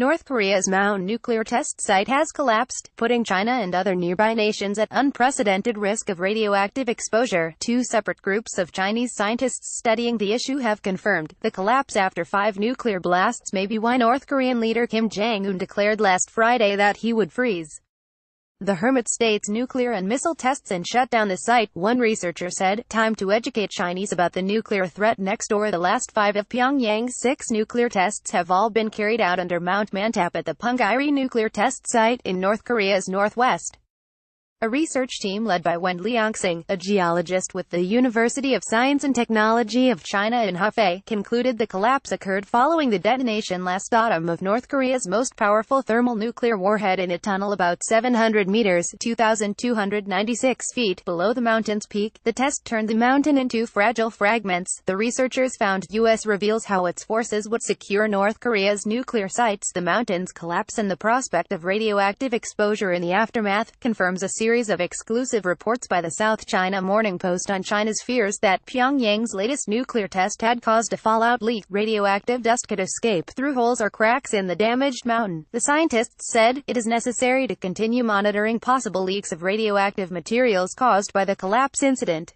North Korea's Mount nuclear test site has collapsed, putting China and other nearby nations at unprecedented risk of radioactive exposure. Two separate groups of Chinese scientists studying the issue have confirmed the collapse after 5 nuclear blasts may be why North Korean leader Kim Jong-un declared last Friday that he would freeze the hermit state's nuclear and missile tests and shut down the site, one researcher said. Time to educate Chinese about the nuclear threat next door. The last 5 of Pyongyang's 6 nuclear tests have all been carried out under Mount Mantap at the Punggye-ri nuclear test site in North Korea's northwest. A research team led by Wen Lianxing, a geologist with the University of Science and Technology of China in Hefei, concluded the collapse occurred following the detonation last autumn of North Korea's most powerful thermal nuclear warhead in a tunnel about 700 meters (2,296 feet) below the mountain's peak. The test turned the mountain into fragile fragments. The researchers found U.S. reveals how its forces would secure North Korea's nuclear sites. The mountain's collapse and the prospect of radioactive exposure in the aftermath confirms a series of exclusive reports by the South China Morning Post on China's fears that Pyongyang's latest nuclear test had caused a fallout leak. Radioactive dust could escape through holes or cracks in the damaged mountain. The scientists said it is necessary to continue monitoring possible leaks of radioactive materials caused by the collapse incident.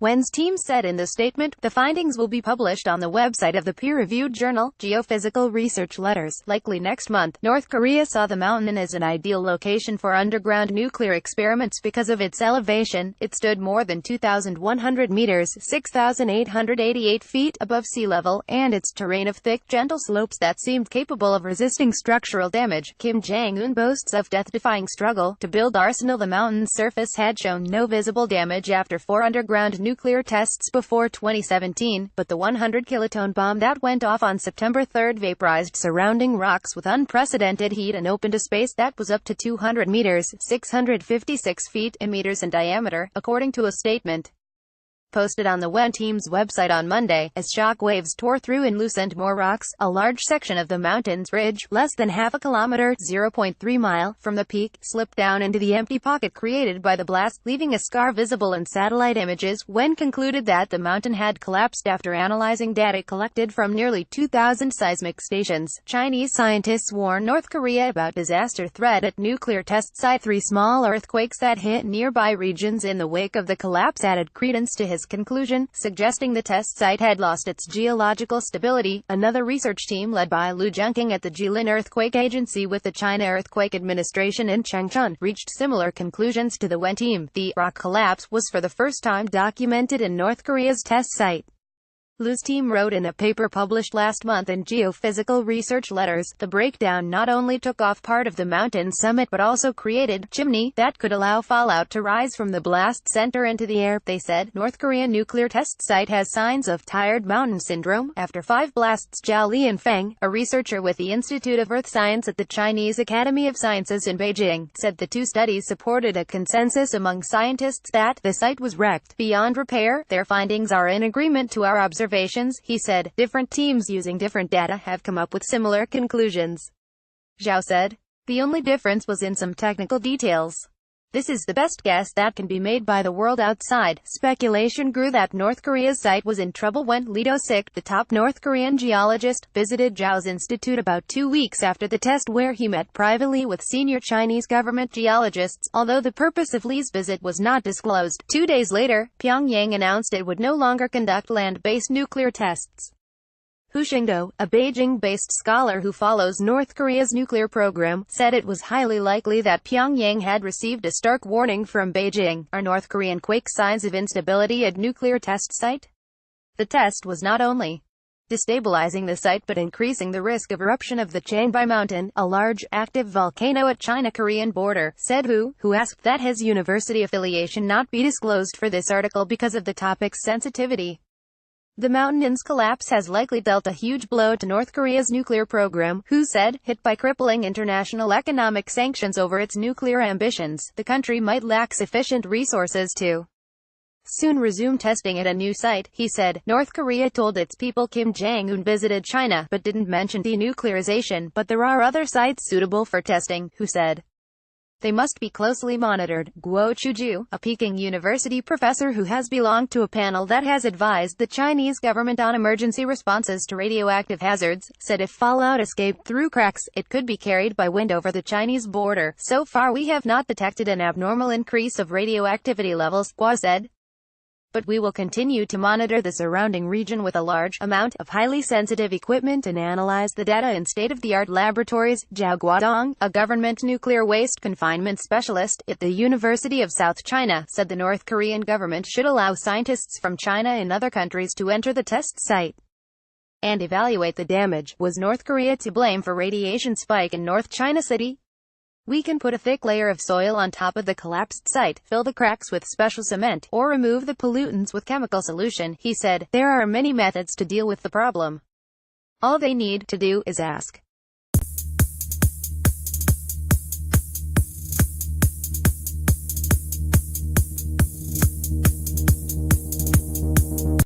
Wen's team said in the statement, the findings will be published on the website of the peer-reviewed journal, Geophysical Research Letters, likely next month. North Korea saw the mountain as an ideal location for underground nuclear experiments because of its elevation. It stood more than 2,100 meters, 6,888 feet, above sea level, and its terrain of thick, gentle slopes that seemed capable of resisting structural damage. Kim Jong-un boasts of death-defying struggle to build arsenal. The mountain's surface had shown no visible damage after 4 underground nuclear tests before 2017, but the 100-kiloton bomb that went off on September 3 vaporized surrounding rocks with unprecedented heat and opened a space that was up to 200 meters, 656 feet in meters in diameter, according to a statement posted on the Wen team's website on Monday. As shock waves tore through and loosened more rocks, a large section of the mountain's ridge, less than half a kilometer (0.3 mile) from the peak, slipped down into the empty pocket created by the blast, leaving a scar visible in satellite images. Wen concluded that the mountain had collapsed after analyzing data collected from nearly 2,000 seismic stations. Chinese scientists warn North Korea about disaster threat at nuclear test site. 3 small earthquakes that hit nearby regions in the wake of the collapse added credence to his conclusion, suggesting the test site had lost its geological stability. Another research team led by Liu Jianqing at the Jilin Earthquake Agency with the China Earthquake Administration in Changchun reached similar conclusions to the Wen team. The rock collapse was for the first time documented in North Korea's test site. Liu's team wrote in a paper published last month in Geophysical Research Letters, the breakdown not only took off part of the mountain summit but also created chimney that could allow fallout to rise from the blast center into the air. They said, North Korean nuclear test site has signs of tired mountain syndrome after 5 blasts. Zhao Lianfeng, a researcher with the Institute of Earth Science at the Chinese Academy of Sciences in Beijing, said the 2 studies supported a consensus among scientists that the site was wrecked beyond repair. Their findings are in agreement to our observations, he said. Different teams using different data have come up with similar conclusions, Zhao said. The only difference was in some technical details. This is the best guess that can be made by the world outside. Speculation grew that North Korea's site was in trouble when Lee Do-sik, the top North Korean geologist, visited Zhao's institute about 2 weeks after the test, where he met privately with senior Chinese government geologists, although the purpose of Lee's visit was not disclosed. 2 days later, Pyongyang announced it would no longer conduct land-based nuclear tests. Hu Xingdo, a Beijing-based scholar who follows North Korea's nuclear program, said it was highly likely that Pyongyang had received a stark warning from Beijing. Are North Korean quake signs of instability at nuclear test site? The test was not only destabilizing the site but increasing the risk of eruption of the Changbai Mountain, a large, active volcano at China-Korean border, said Hu, who asked that his university affiliation not be disclosed for this article because of the topic's sensitivity. The mountain's collapse has likely dealt a huge blow to North Korea's nuclear program, Hu said. Hit by crippling international economic sanctions over its nuclear ambitions, the country might lack sufficient resources to soon resume testing at a new site, he said. North Korea told its people Kim Jong-un visited China, but didn't mention denuclearization, but there are other sites suitable for testing, Hu said. They must be closely monitored. Guo Chuju, a Peking University professor who has belonged to a panel that has advised the Chinese government on emergency responses to radioactive hazards, said if fallout escaped through cracks, it could be carried by wind over the Chinese border. So far we have not detected an abnormal increase of radioactivity levels, Guo said. But we will continue to monitor the surrounding region with a large amount of highly sensitive equipment and analyze the data in state-of-the-art laboratories. Zhao Guodong, a government nuclear waste confinement specialist at the University of South China, said the North Korean government should allow scientists from China and other countries to enter the test site and evaluate the damage. Was North Korea to blame for radiation spike in North China City? We can put a thick layer of soil on top of the collapsed site, fill the cracks with special cement, or remove the pollutants with chemical solution, he said. There are many methods to deal with the problem. All they need to do is ask.